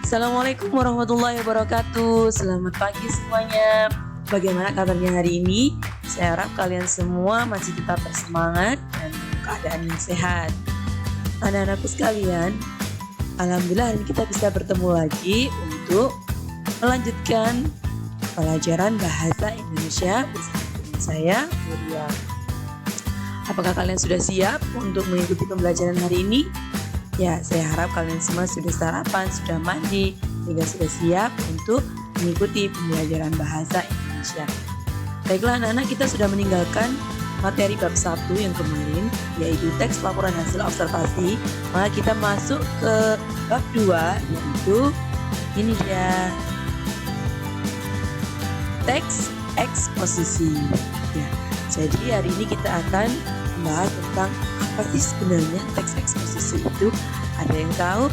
Assalamualaikum warahmatullahi wabarakatuh. Selamat pagi semuanya. Bagaimana kabarnya hari ini? Saya harap kalian semua masih tetap bersemangat dan dalam keadaan yang sehat. Anak-anakku sekalian, alhamdulillah hari ini kita bisa bertemu lagi untuk melanjutkan pelajaran bahasa Indonesia bersama dengan saya, Nuria. Apakah kalian sudah siap untuk mengikuti pembelajaran hari ini? Ya, saya harap kalian semua sudah sarapan, sudah mandi, sehingga sudah siap untuk mengikuti pembelajaran bahasa Indonesia. Baiklah anak-anak, kita sudah meninggalkan materi bab 1 yang kemarin, yaitu teks laporan hasil observasi. Maka kita masuk ke bab 2, yaitu ini dia, teks eksposisi. Ya, jadi hari ini kita akan membahas tentang apa sih sebenarnya teks eksposisi itu. Ada yang tahu?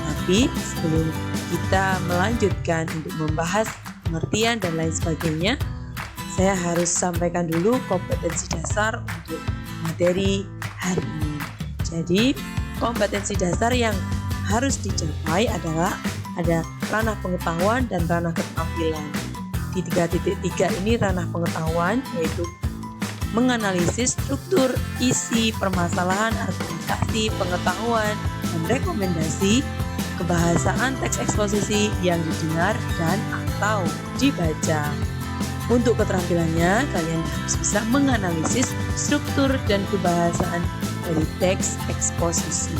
Tapi sebelum kita melanjutkan untuk membahas pengertian dan lain sebagainya, saya harus sampaikan dulu kompetensi dasar untuk materi hari ini. Jadi kompetensi dasar yang harus dicapai adalah ada ranah pengetahuan dan ranah keterampilan. Di 3.3 ini ranah pengetahuan, yaitu menganalisis struktur, isi, permasalahan, argumentasi, pengetahuan, dan rekomendasi kebahasaan teks eksposisi yang didengar dan atau dibaca. Untuk keterampilannya, kalian harus bisa menganalisis struktur dan kebahasaan dari teks eksposisi.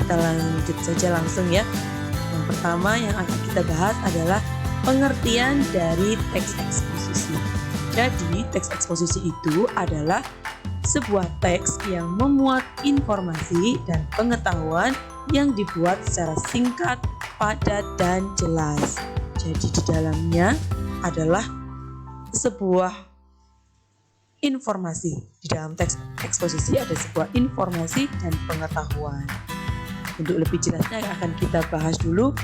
Kita lanjut saja langsung ya. Yang pertama yang akan kita bahas adalah pengertian dari teks eksposisi. Jadi, teks eksposisi itu adalah sebuah teks yang memuat informasi dan pengetahuan yang dibuat secara singkat, padat, dan jelas. Jadi, di dalamnya adalah sebuah informasi. Di dalam teks eksposisi ada sebuah informasi dan pengetahuan. Untuk lebih jelasnya akan kita bahas dulu.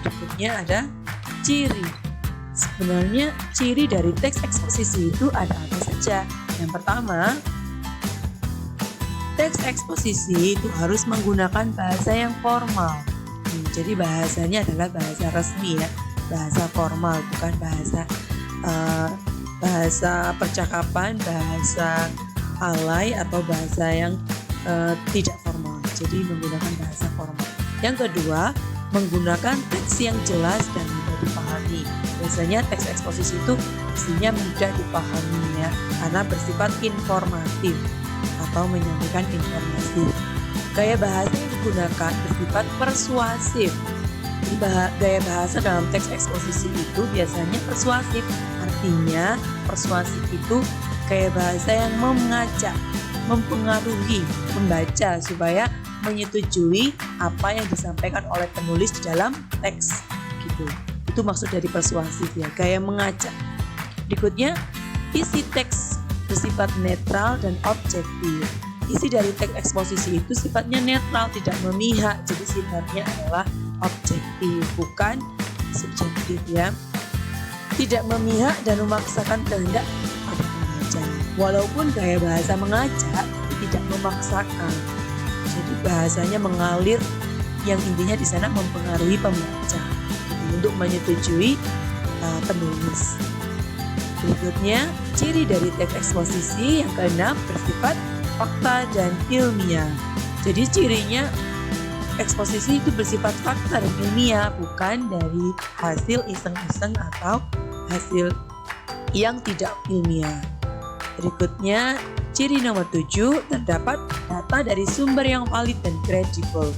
Berikutnya ada ciri. Sebenarnya ciri dari teks eksposisi itu ada apa saja? Yang pertama, teks eksposisi itu harus menggunakan bahasa yang formal. Jadi bahasanya adalah bahasa resmi ya, bahasa formal, bukan bahasa percakapan, bahasa alay atau bahasa yang tidak formal. Jadi menggunakan bahasa formal. Yang kedua, menggunakan teks yang jelas dan mudah dipahami. Biasanya teks eksposisi itu isinya mudah dipahami ya, karena bersifat informatif atau menyampaikan informasi. Gaya bahasa yang digunakan bersifat persuasif. Jadi gaya bahasa dalam teks eksposisi itu biasanya persuasif. Artinya persuasif itu gaya bahasa yang mengajak, mempengaruhi pembaca supaya menyetujui apa yang disampaikan oleh penulis di dalam teks gitu. Itu maksud dari persuasif ya, gaya mengajak. Berikutnya, isi teks bersifat netral dan objektif. Isi dari teks eksposisi itu sifatnya netral, tidak memihak, jadi sifatnya adalah objektif, bukan subjektif ya. Tidak memihak dan memaksakan kehendak pada pembaca. Walaupun gaya bahasa mengajak, tapi tidak memaksakan. Jadi bahasanya mengalir, yang intinya di sana mempengaruhi pembaca untuk menyetujui penulis. Berikutnya, ciri dari teks eksposisi yang keenam bersifat fakta dan ilmiah. Jadi cirinya eksposisi itu bersifat fakta dan ilmiah, bukan dari hasil iseng-iseng atau hasil yang tidak ilmiah. Berikutnya, ciri nomor 7, terdapat data dari sumber yang valid dan kredibel.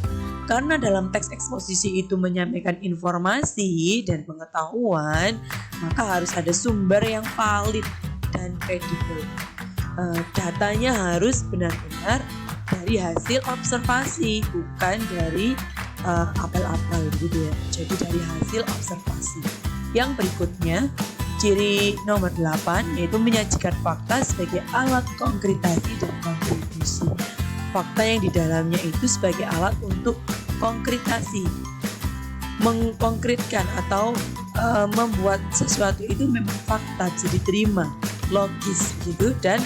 Karena dalam teks eksposisi itu menyampaikan informasi dan pengetahuan, maka harus ada sumber yang valid dan kredibel. Datanya harus benar-benar dari hasil observasi, bukan dari apel-apel gitu ya. Jadi dari hasil observasi. Yang berikutnya, ciri nomor 8, yaitu menyajikan fakta sebagai alat konkretasi dan kontribusi. Fakta yang di dalamnya itu sebagai alat untuk konkretasi, mengkonkretkan atau membuat sesuatu itu memang fakta, bisa diterima, logis gitu, dan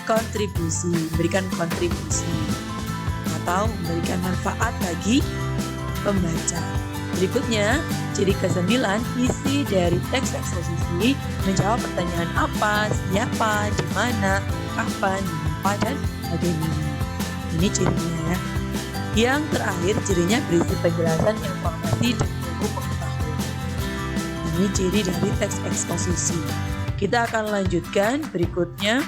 kontribusi, memberikan kontribusi atau memberikan manfaat bagi pembaca. Berikutnya, ciri ke-9, isi dari teks eksposisi menjawab pertanyaan apa, siapa, di mana, kapan, mengapa, dan bagaimana. Ini cirinya ya. Yang terakhir, cirinya berisi penjelasan informasi dan ilmu pengetahuan. Ini ciri dari teks eksposisi. Kita akan lanjutkan berikutnya.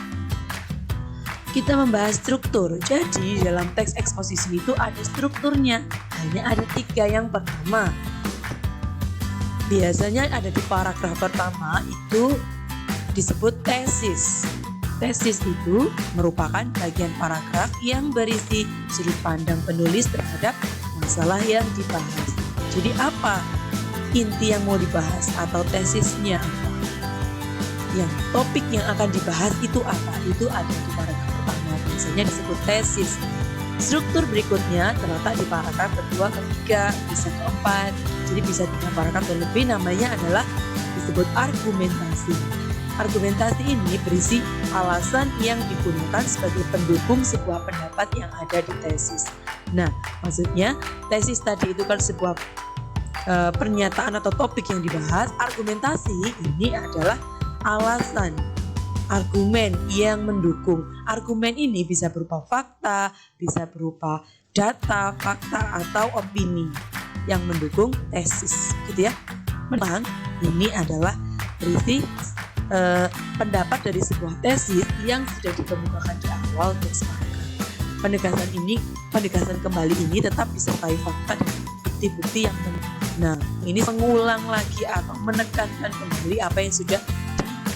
Kita membahas struktur. Jadi dalam teks eksposisi itu ada strukturnya. Hanya ada 3. Yang pertama, biasanya ada di paragraf pertama itu disebut tesis. Tesis itu merupakan bagian paragraf yang berisi sudut pandang penulis terhadap masalah yang dibahas. Jadi apa inti yang mau dibahas atau tesisnya apa? Yang topik yang akan dibahas itu apa? Itu ada di paragraf pertama, biasanya disebut tesis. Struktur berikutnya terletak di paragraf kedua, ketiga, bisa keempat. Jadi bisa 3 paragraf dan lebih, namanya adalah disebut argumentasi. Argumentasi ini berisi alasan yang digunakan sebagai pendukung sebuah pendapat yang ada di tesis. Nah, maksudnya tesis tadi itu kan sebuah pernyataan atau topik yang dibahas. Argumentasi ini adalah alasan, argumen yang mendukung. Argumen ini bisa berupa fakta, bisa berupa data, fakta, atau opini yang mendukung tesis, gitu ya. Memang ini adalah berisi pendapat dari sebuah tesis yang sudah dikemukakan di awal teks paragraf. Penegasan kembali ini tetap disertai fakta dan bukti-bukti yang Nah, ini mengulang lagi atau menekankan kembali apa yang sudah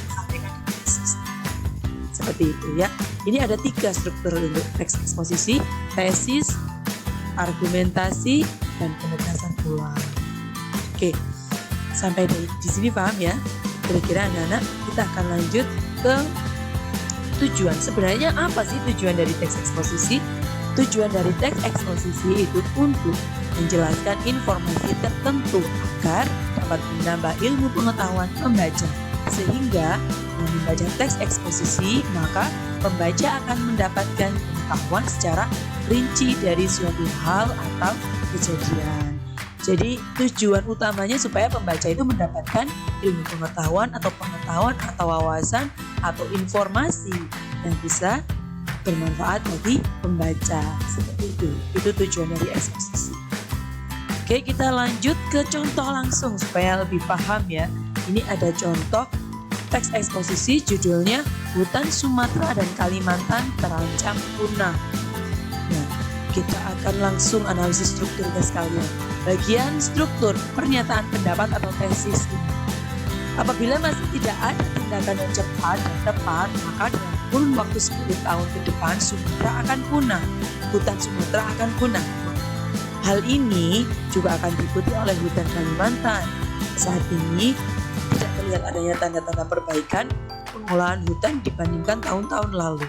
disampaikan di tesis. Seperti itu ya. Ini ada 3 struktur untuk teks eksposisi: tesis, argumentasi, dan penegasan ulang. Oke, sampai di sini paham ya? Kira-kira anak-anak, kita akan lanjut ke tujuan. Sebenarnya apa sih tujuan dari teks eksposisi? Tujuan dari teks eksposisi itu untuk menjelaskan informasi tertentu agar dapat menambah ilmu pengetahuan pembaca. Sehingga dengan membaca teks eksposisi, maka pembaca akan mendapatkan pengetahuan secara rinci dari suatu hal atau kejadian. Jadi tujuan utamanya supaya pembaca itu mendapatkan ilmu pengetahuan atau wawasan atau informasi yang bisa bermanfaat bagi pembaca. Seperti itu. Itu tujuan dari eksposisi. Oke, kita lanjut ke contoh langsung supaya lebih paham ya. Ini ada contoh teks eksposisi, judulnya Hutan Sumatera dan Kalimantan Terancam Punah. Nah, kita akan langsung analisis strukturnya sekalian. Bagian struktur pernyataan pendapat atau tesis ini. Apabila masih tidak ada tindakan yang cepat dan tepat, maka dalam kurun waktu 10 tahun ke depan Sumatera akan punah. Hutan Sumatera akan punah. Hal ini juga akan diikuti oleh hutan Kalimantan. Saat ini tidak terlihat adanya tanda-tanda perbaikan pengolahan hutan dibandingkan tahun-tahun lalu.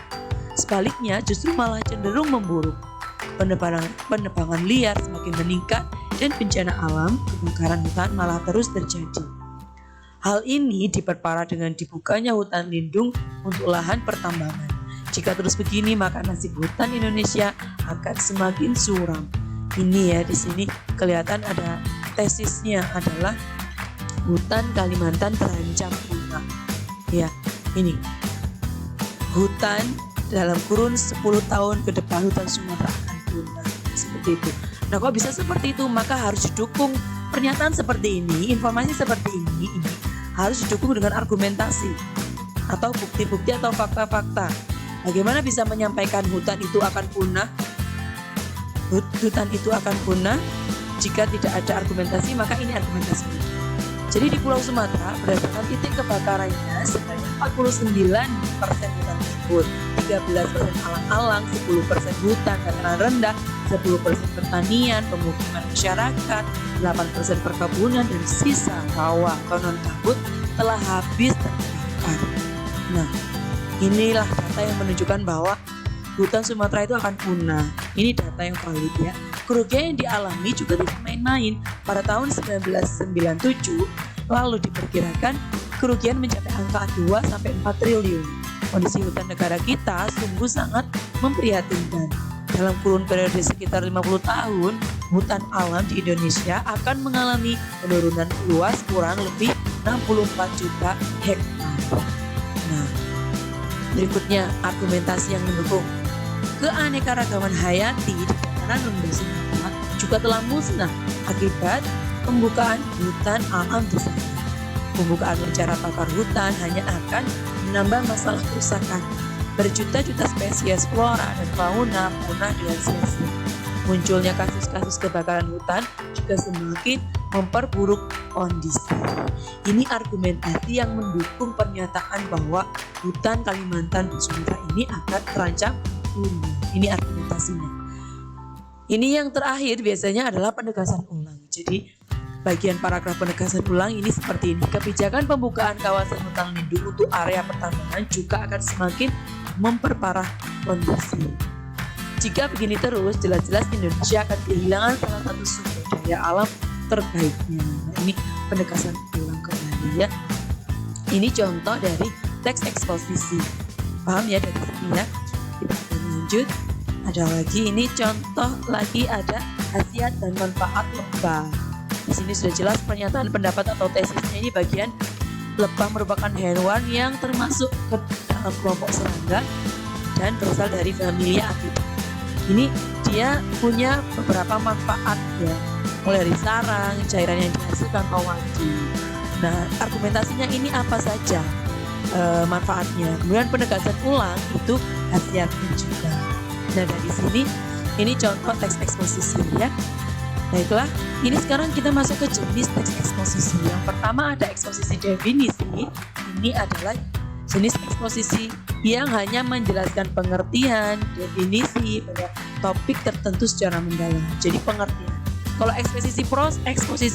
Sebaliknya justru malah cenderung memburuk. Penebangan liar semakin meningkat dan bencana alam, kebakaran hutan malah terus terjadi. Hal ini diperparah dengan dibukanya hutan lindung untuk lahan pertambangan. Jika terus begini, maka nasib hutan Indonesia akan semakin suram. Ini ya, di sini kelihatan ada tesisnya adalah hutan Kalimantan terancam punah. Ya, ini hutan dalam kurun 10 tahun ke depan hutan Sumatera akan punah. Seperti itu. Nah, kok bisa seperti itu? Maka harus didukung pernyataan seperti ini, informasi seperti ini harus didukung dengan argumentasi atau bukti-bukti atau fakta-fakta. Bagaimana bisa menyampaikan hutan itu akan punah? Hutan itu akan punah jika tidak ada argumentasi, maka ini argumentasi. Jadi di Pulau Sumatera berdasarkan titik kebakarannya sebanyak 49% hutan tersebut, 13% alang-alang, 10% hutan dataran rendah, 10% pertanian, pemukiman masyarakat, 8% perkebunan, dan sisa rawa konon kabut telah habis terbakar. Nah, inilah data yang menunjukkan bahwa hutan Sumatera itu akan punah. Ini data yang valid ya. Kerugian yang dialami juga tidak main-main. Pada tahun 1997, lalu diperkirakan kerugian mencapai angka 2-4 triliun. Kondisi hutan negara kita sungguh sangat memprihatinkan. Dalam kurun periode sekitar 50 tahun, hutan alam di Indonesia akan mengalami penurunan luas kurang lebih 64 juta hektar. Nah, berikutnya argumentasi yang mendukung keanekaragaman hayati di dataran rendah Sumatera juga telah musnah akibat pembukaan hutan alam di sana. Pembukaan secara bakar hutan hanya akan menambah masalah kerusakan. Berjuta-juta spesies flora dan fauna punah dengan sia-sia. Munculnya kasus-kasus kebakaran hutan juga semakin memperburuk kondisi. Ini argumentasi yang mendukung pernyataan bahwa hutan Kalimantan dan Sumatera ini akan terancam punah. Ini argumentasinya. Ini yang terakhir biasanya adalah penegasan ulang. Jadi bagian paragraf penegasan ulang ini seperti ini. Kebijakan pembukaan kawasan hutan lindung untuk area pertambangan juga akan semakin memperparah kondisi. Jika begini terus, jelas-jelas Indonesia akan kehilangan salah satu sumber daya alam terbaiknya. Nah, ini penegasan ulang kembali ya. Ini contoh dari teks eksposisi. Paham ya dari sini ya? Kita akan lanjut. Ada lagi ini contoh lagi ada khasiat dan manfaat lebah. Di sini sudah jelas pernyataan pendapat atau tesisnya ini bagian lebah merupakan hewan yang termasuk ke dalam kelompok serangga dan berasal dari familia Apidae. Ini dia punya beberapa manfaat ya, mulai dari sarang, cairan yang dihasilkan pewangi. Nah, argumentasinya ini apa saja manfaatnya. Kemudian penegasan ulang itu khasiatnya juga. Nah, dari sini ini contoh teks eksposisi ya. Baiklah, ini sekarang kita masuk ke jenis teks eksposisi. Yang pertama ada eksposisi definisi. Ini adalah jenis eksposisi yang hanya menjelaskan pengertian, definisi pada topik tertentu secara mendalam. Jadi pengertian. Kalau eksposisi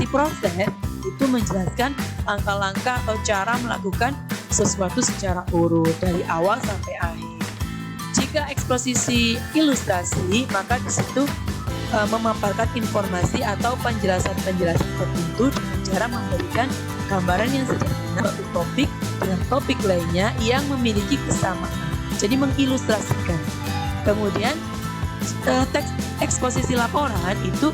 proses itu menjelaskan langkah-langkah atau cara melakukan sesuatu secara urut dari awal sampai akhir. Jika eksposisi ilustrasi, maka di situ memaparkan informasi atau penjelasan-penjelasan tertentu dengan cara memberikan gambaran yang sederhana untuk topik dengan topik lainnya yang memiliki kesamaan. Jadi mengilustrasikan. Kemudian teks eksposisi laporan itu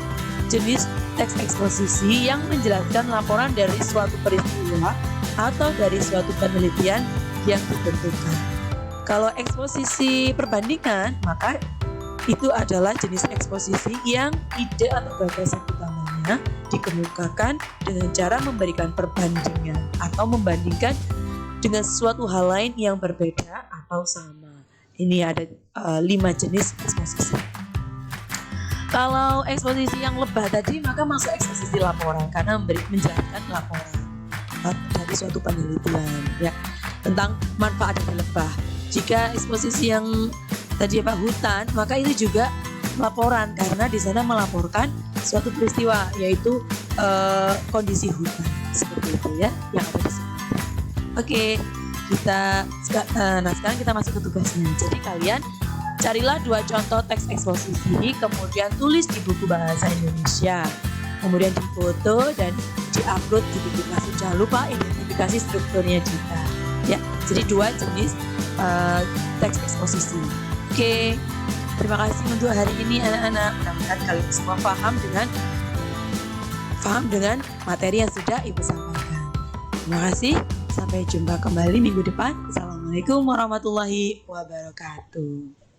jenis teks eksposisi yang menjelaskan laporan dari suatu peristiwa atau dari suatu penelitian yang ditentukan. Kalau eksposisi perbandingan, maka itu adalah jenis eksposisi yang ide atau gagasan utamanya dikemukakan dengan cara memberikan perbandingan atau membandingkan dengan sesuatu hal lain yang berbeda atau sama. Ini ada 5 jenis eksposisi. Kalau eksposisi yang lebah tadi maka masuk eksposisi laporan karena menjelaskan laporan dari suatu penelitian ya tentang manfaat dari lebah. Jika eksposisi yang tadi hutan, maka itu juga laporan karena di sana melaporkan suatu peristiwa yaitu kondisi hutan seperti itu ya yang ada di sini. Oke, sekarang kita masuk ke tugasnya. Jadi kalian carilah 2 contoh teks eksposisi, kemudian tulis di buku bahasa Indonesia, kemudian difoto dan diupload di buku kelas. Jangan lupa identifikasi strukturnya juga ya. Jadi 2 jenis teks eksposisi. Oke, terima kasih untuk hari ini anak-anak. Mudah-mudahan kalian semua paham dengan materi yang sudah Ibu sampaikan. Terima kasih. Sampai jumpa kembali minggu depan. Assalamualaikum warahmatullahi wabarakatuh.